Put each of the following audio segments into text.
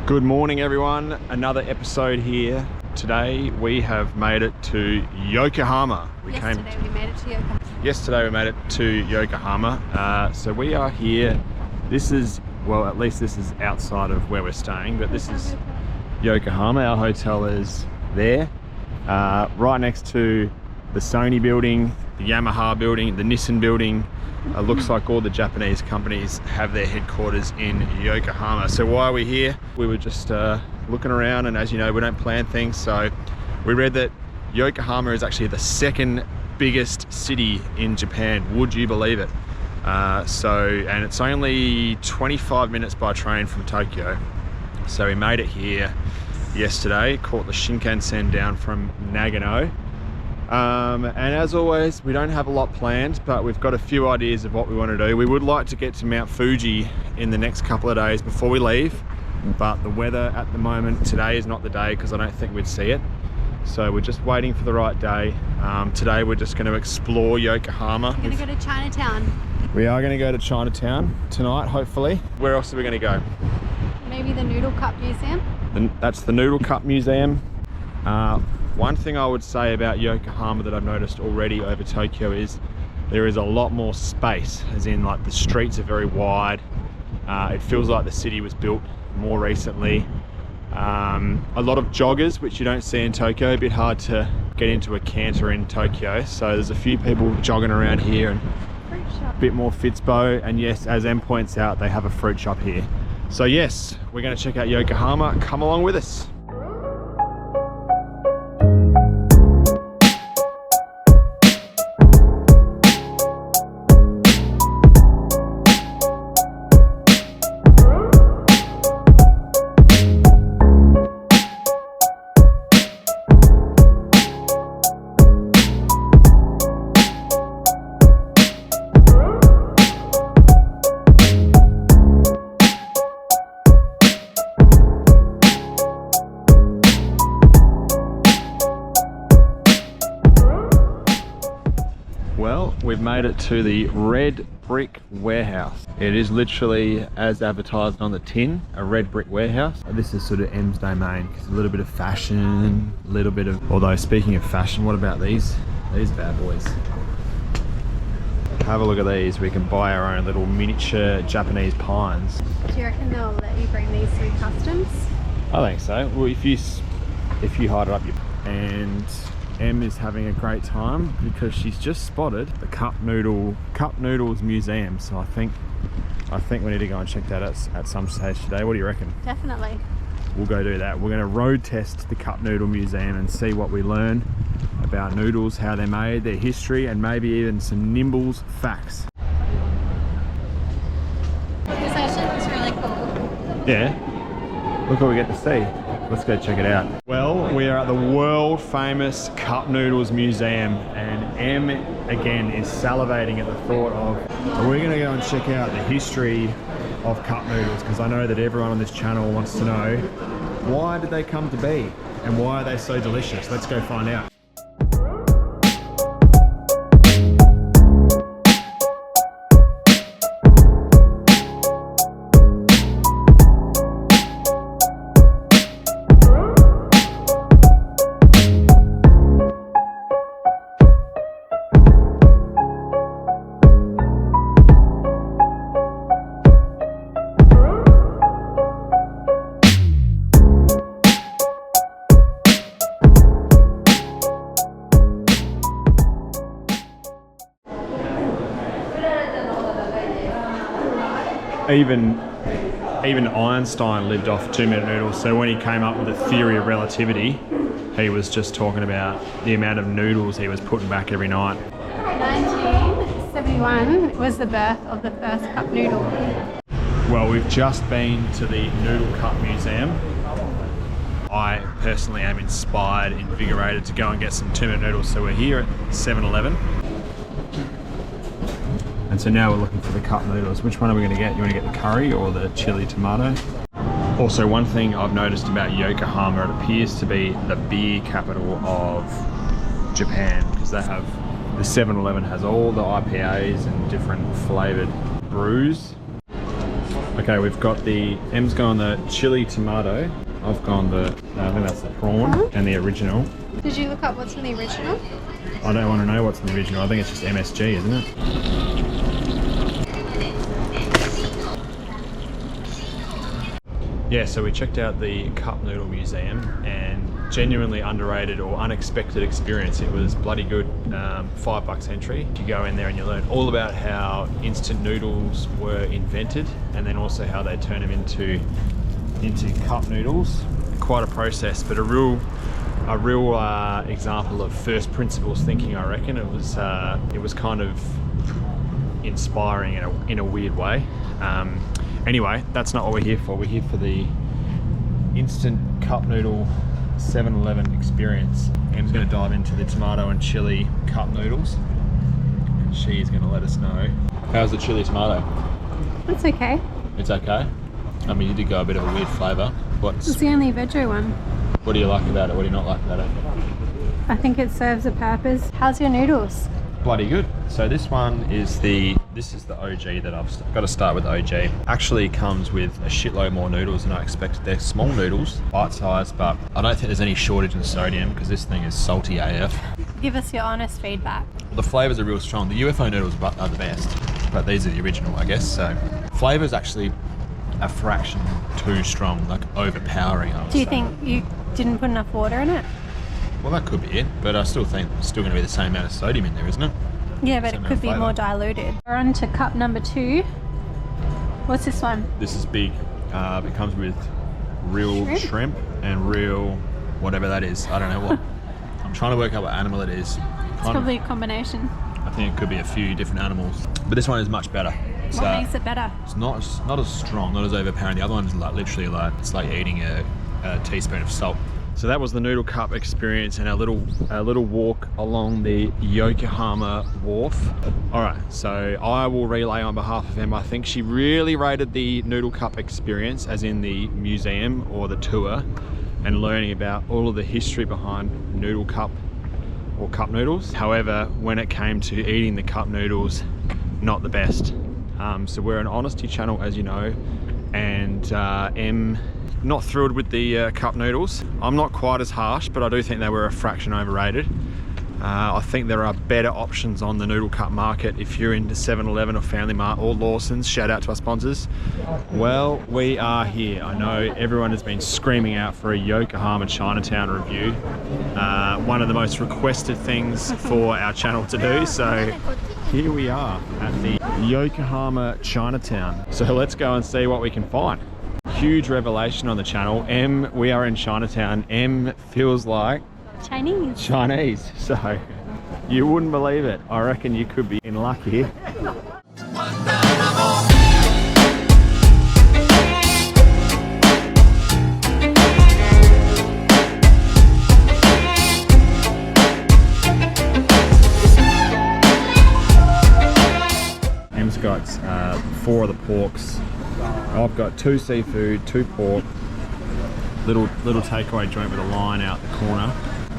Good morning everyone, another episode here. Today we have made it to Yokohama. Yesterday we made it to Yokohama. Yesterday we made it to Yokohama. So we are here. This is, well, at least this is outside of where we're staying, but this is Yokohama. Our hotel is there, right next to the Sony building, the Yamaha building, the Nissan building. Looks like all the Japanese companies have their headquarters in Yokohama. So why are we here? We were just looking around, and as you know, we don't plan things. So we read that Yokohama is actually the second biggest city in Japan. Would you believe it? And it's only 25 minutes by train from Tokyo. So we made it here yesterday, caught the Shinkansen down from Nagano. And as always, we don't have a lot planned, but we've got a few ideas of what we want to do. We would like to get to Mount Fuji in the next couple of days before we leave, but the weather at the moment, today is not the day because I don't think we'd see it. So we're just waiting for the right day. Today we're just going to explore Yokohama. We're going to go to Chinatown. We are going to go to Chinatown tonight, hopefully. Where else are we going to go? Maybe the Noodle Cup Museum. That's the Noodle Cup Museum. One thing I would say about Yokohama that I've noticed already over Tokyo is there is a lot more space, as in like the streets are very wide. It feels like the city was built more recently. A lot of joggers, which you don't see in Tokyo. A bit hard to get into a canter in Tokyo, so there's a few people jogging around here, and a bit more Fitspo. And yes, as Em points out, they have a fruit shop here. So yes, we're going to check out Yokohama. Come along with us. Well, we've made it to the red brick warehouse. It is literally as advertised on the tin, a red brick warehouse. This is sort of Em's domain, because a little bit of fashion, a little bit of, although speaking of fashion, what about these bad boys? Have a look at these. We can buy our own little miniature Japanese pines. Do you reckon they'll let you bring these through customs? I think so. Well, if you hide it up, and Em is having a great time because she's just spotted the Noodles Museum. So I think we need to go and check that at some stage today. What do you reckon? Definitely. We'll go do that. We're going to road test the Cup Noodle Museum and see what we learn about noodles, how they're made, their history, and maybe even some Nimbles facts. This actually looks really cool. Yeah. Look what we get to see. Let's go check it out. Well, we are at the world famous Cup Noodles Museum, and Em again is salivating at the thought of, we're going to go and check out the history of cup noodles, because I know that everyone on this channel wants to know, why did they come to be and why are they so delicious? Let's go find out. Even Einstein lived off 2-minute noodles, so when he came up with the theory of relativity, he was just talking about the amount of noodles he was putting back every night. 1971 was the birth of the first cup noodle. Well, we've just been to the Noodle Cup Museum. I personally am inspired, invigorated to go and get some 2-minute noodles, so we're here at 7-Eleven. And so now we're looking for the cup noodles. Which one are we going to get? You want to get the curry or the chili tomato? Also, one thing I've noticed about Yokohama, it appears to be the beer capital of Japan, because they have, the 7-Eleven has all the IPAs and different flavoured brews. Okay, we've got Em's gone the chili tomato. I've gone I think that's the prawn and the original. Did you look up what's in the original? I don't want to know what's in the original. I think it's just MSG, isn't it? Yeah, so we checked out the Cup Noodle Museum, and genuinely underrated or unexpected experience. It was bloody good. $5 entry. You go in there and you learn all about how instant noodles were invented, and then also how they turn them into cup noodles. Quite a process, but a real example of first principles thinking, I reckon. It was kind of inspiring in a weird way. Anyway, that's not what we're here for. We're here for the instant cup noodle 7-Eleven experience. Em's going to dive into the tomato and chili cup noodles, and she's going to let us know. How's the chili tomato? It's okay. It's okay? I mean, you did go a bit of a weird flavour. It's the only veggie one. What do you like about it? What do you not like about it? I think it serves a purpose. How's your noodles? Bloody good. So this one is the OG that I've got to start with. OG actually comes with a shitload more noodles than I expected. They're small noodles, bite size, but I don't think there's any shortage in sodium because this thing is salty AF. Give us your honest feedback. The flavors are real strong. The UFO noodles are the best, but these are the original, I guess. So flavors actually a fraction too strong, like overpowering. Do you think you didn't put enough water in it? Well, that could be it, but I still think it's still going to be the same amount of sodium in there, isn't it? Yeah, but it could be more diluted. We're on to cup number 2. What's this one? This is big. It comes with real shrimp and real whatever that is. I don't know what. I'm trying to work out what animal it is. It's probably a combination. I think it could be a few different animals, but this one is much better. What makes it better? It's not as strong, not as overpowering. The other one is literally it's like eating a teaspoon of salt. So that was the noodle cup experience and a little walk along the Yokohama wharf. All right, so I will relay on behalf of Em. I think she really rated the noodle cup experience, as in the museum or the tour, and learning about all of the history behind noodle cup or cup noodles. However, when it came to eating the cup noodles, not the best. So we're an honesty channel, as you know, and Em, not thrilled with the cup noodles. I'm not quite as harsh, but I do think they were a fraction overrated. I think there are better options on the noodle cup market if you're into 7-Eleven or Family Mart or Lawson's. Shout out to our sponsors. Well, we are here. I know everyone has been screaming out for a Yokahama Chinatown review. One of the most requested things for our channel to do. So here we are at the Yokohama Chinatown. So let's go and see what we can find. Huge revelation on the channel. Em, we are in Chinatown. Em feels like Chinese. So you wouldn't believe it. I reckon you could be in luck here. Em's got 4 of the porks. I've got 2 seafood, 2 pork, little takeaway joint with a line out the corner.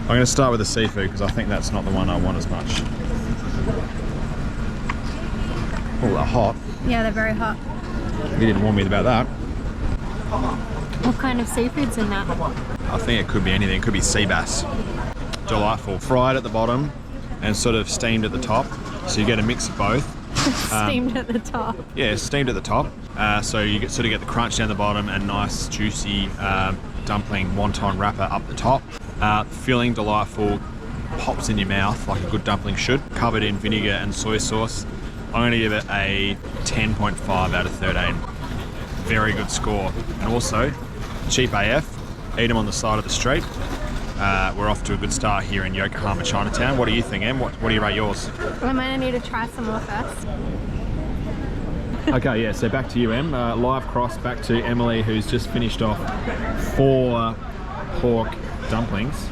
I'm going to start with the seafood because I think that's not the one I want as much. Oh, they're hot. Yeah, they're very hot. You didn't warn me about that. What kind of seafood's in that? I think it could be anything. It could be sea bass. Delightful. Fried at the bottom and sort of steamed at the top. So you get a mix of both. Steamed at the top. Yeah, steamed at the top. So you sort of get the crunch down the bottom and nice juicy dumpling wonton wrapper up the top. Filling, delightful, pops in your mouth like a good dumpling should. Covered in vinegar and soy sauce. I'm going to give it a 10.5 out of 13. Very good score. And also, cheap AF. Eat them on the side of the street. We're off to a good start here in Yokohama Chinatown. What do you think, Em? What do you rate yours? I might need to try some more first. Okay, yeah, so back to you, Em. Live cross back to Emily, who's just finished off 4 pork dumplings.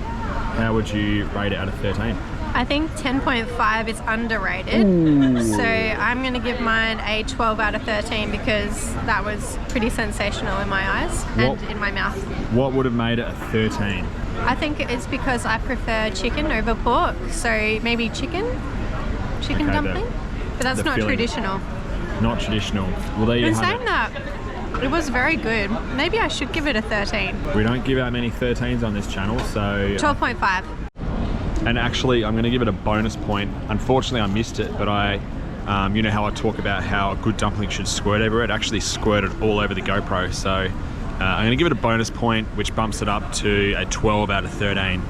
How would you rate it out of 13? I think 10.5 is underrated. Ooh. So I'm going to give mine a 12 out of 13 because that was pretty sensational in my eyes and in my mouth. What would have made it a 13? I think it's because I prefer chicken over pork. So maybe chicken dumpling? But that's not traditional. Not traditional. Well, there you have it. Saying that. It was very good. Maybe I should give it a 13. We don't give out many 13s on this channel, so... 12.5. And actually, I'm going to give it a bonus point. Unfortunately, I missed it, but you know how I talk about how a good dumpling should squirt everywhere? It actually squirted all over the GoPro, so I'm going to give it a bonus point, which bumps it up to a 12 out of 13.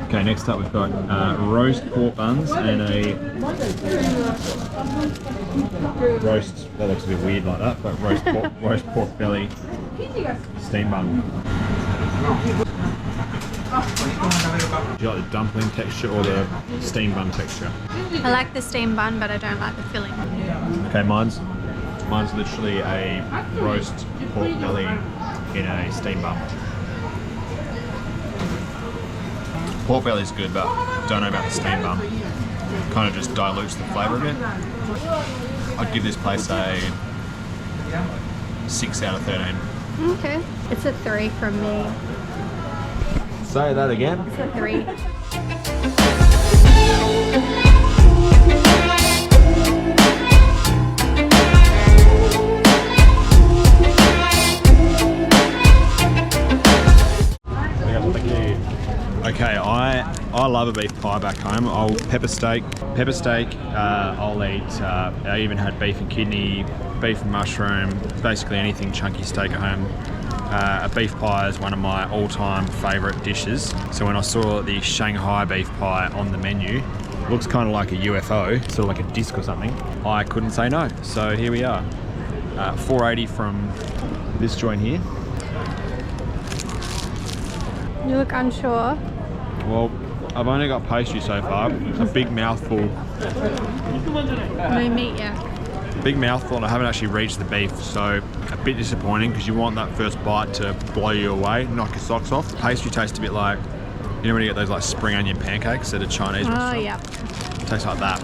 Okay, next up we've got roast pork buns and a roast, that looks a bit weird like that, but roast pork belly steam bun. Do you like the dumpling texture or the steam bun texture? I like the steam bun, but I don't like the filling. Okay, mine's literally a roast pork belly in a steam bun. Pork belly's good, but don't know about the steam bun. Kind of just dilutes the flavour a bit. I'd give this place a 6 out of 13. Okay. It's a 3 from me. Say that again. It's a 3. Okay, I love a beef pie back home. I'll pepper steak. I'll eat. I even had beef and kidney, beef and mushroom, basically anything chunky steak at home. A beef pie is one of my all-time favourite dishes. So when I saw the Shanghai beef pie on the menu, looks kind of like a UFO, sort of like a disc or something. I couldn't say no. So here we are. $4.80 from this joint here. You look unsure. Well, I've only got pastry so far. A big mouthful. No meat yet. Big mouthful, and I haven't actually reached the beef, so a bit disappointing because you want that first bite to blow you away, knock your socks off. The pastry tastes a bit like, you know when you get those like spring onion pancakes at a Chinese restaurant? Oh yeah. It tastes like that.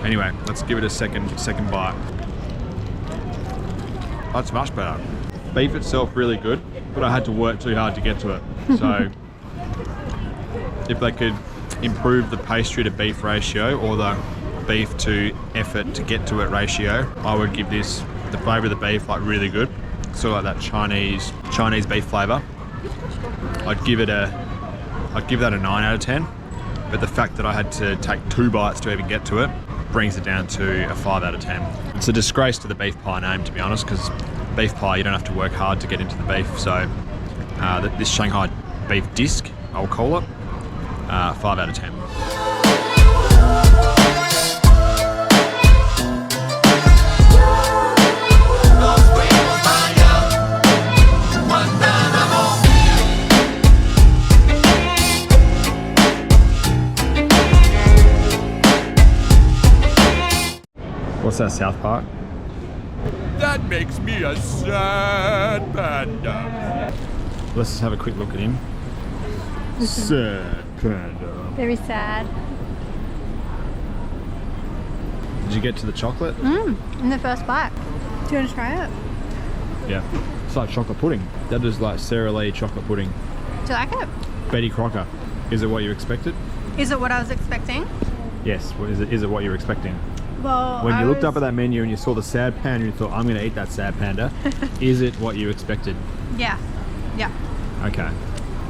Anyway, let's give it a second bite. That's much better. Beef itself really good, but I had to work too hard to get to it. So if they could improve the pastry to beef ratio or the beef to effort to get to it ratio, I would give this, the flavour of the beef, like really good. Sort of like that Chinese beef flavour. I'd give that a 9 out of 10. But the fact that I had to take 2 bites to even get to it brings it down to a 5 out of 10. It's a disgrace to the beef pie name, to be honest, because beef pie, you don't have to work hard to get into the beef. So this Shanghai beef disc, I'll call it 5 out of 10. What's that, South Park? That makes me a sad panda. Let's just have a quick look at him. Sad panda. Very sad. Did you get to the chocolate? In the first bite. Do you want to try it? Yeah. It's like chocolate pudding. That is like Sara Lee chocolate pudding. Do you like it? Betty Crocker. Is it what you expected? Is it what I was expecting? Yes. Is it what you were expecting? Well, When you looked up at that menu and you saw the sad panda and you thought, I'm going to eat that sad panda, is it what you expected? Yeah. Yeah. Okay.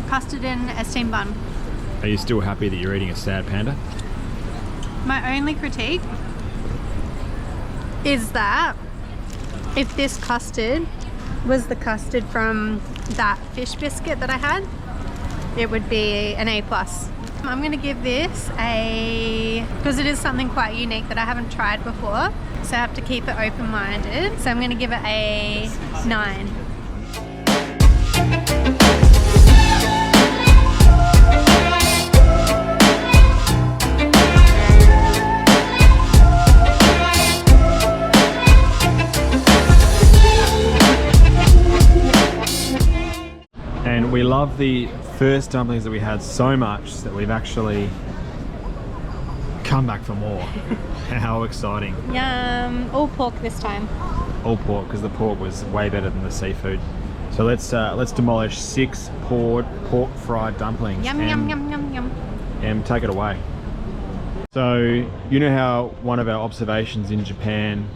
Custard in a steam bun. Are you still happy that you're eating a sad panda? My only critique is that if this custard was the custard from that fish biscuit that I had, it would be an A+. I'm going to give this because it is something quite unique that I haven't tried before, so I have to keep it open-minded. So I'm going to give it a 9. And we love the first dumplings that we had so much that we've actually come back for more. How exciting. Yum. All pork this time. All pork, because the pork was way better than the seafood. So let's demolish 6 pork fried dumplings. Yum, yum, yum, yum, yum. And take it away. So you know how one of our observations in Japan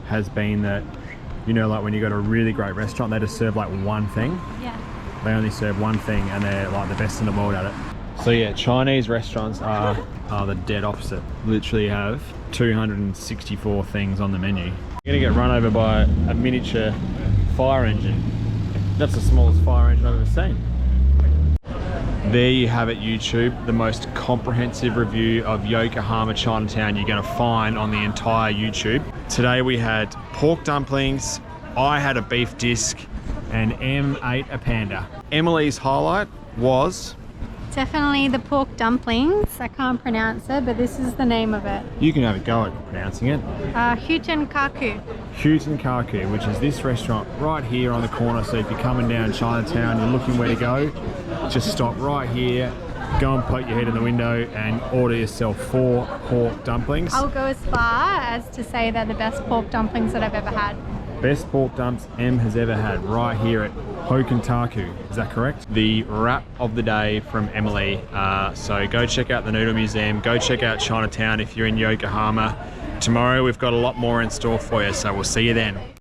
has been that, you know, like when you go to a really great restaurant, they just serve like one thing. Yeah. They only serve one thing and they're like the best in the world at it. So yeah, Chinese restaurants are the dead opposite. Literally have 264 things on the menu. You're gonna get run over by a miniature fire engine. That's the smallest fire engine I've ever seen. There you have it, YouTube, the most comprehensive review of Yokohama Chinatown you're gonna find on the entire YouTube. Today we had pork dumplings, I had a beef disc, and Em ate a panda. Emily's highlight was... Definitely the pork dumplings. I can't pronounce it, but this is the name of it. You can have a go at pronouncing it. Huten Kaku. Huten Kaku, which is this restaurant right here on the corner. So if you're coming down Chinatown, you're looking where to go, just stop right here, go and poke your head in the window and order yourself 4 pork dumplings. I'll go as far as to say they're the best pork dumplings that I've ever had. Best pork dumps Em has ever had right here at Hokentaku. Is that correct? The wrap of the day from Emily. So go check out the Noodle Museum. Go check out Chinatown if you're in Yokohama. Tomorrow we've got a lot more in store for you, so we'll see you then.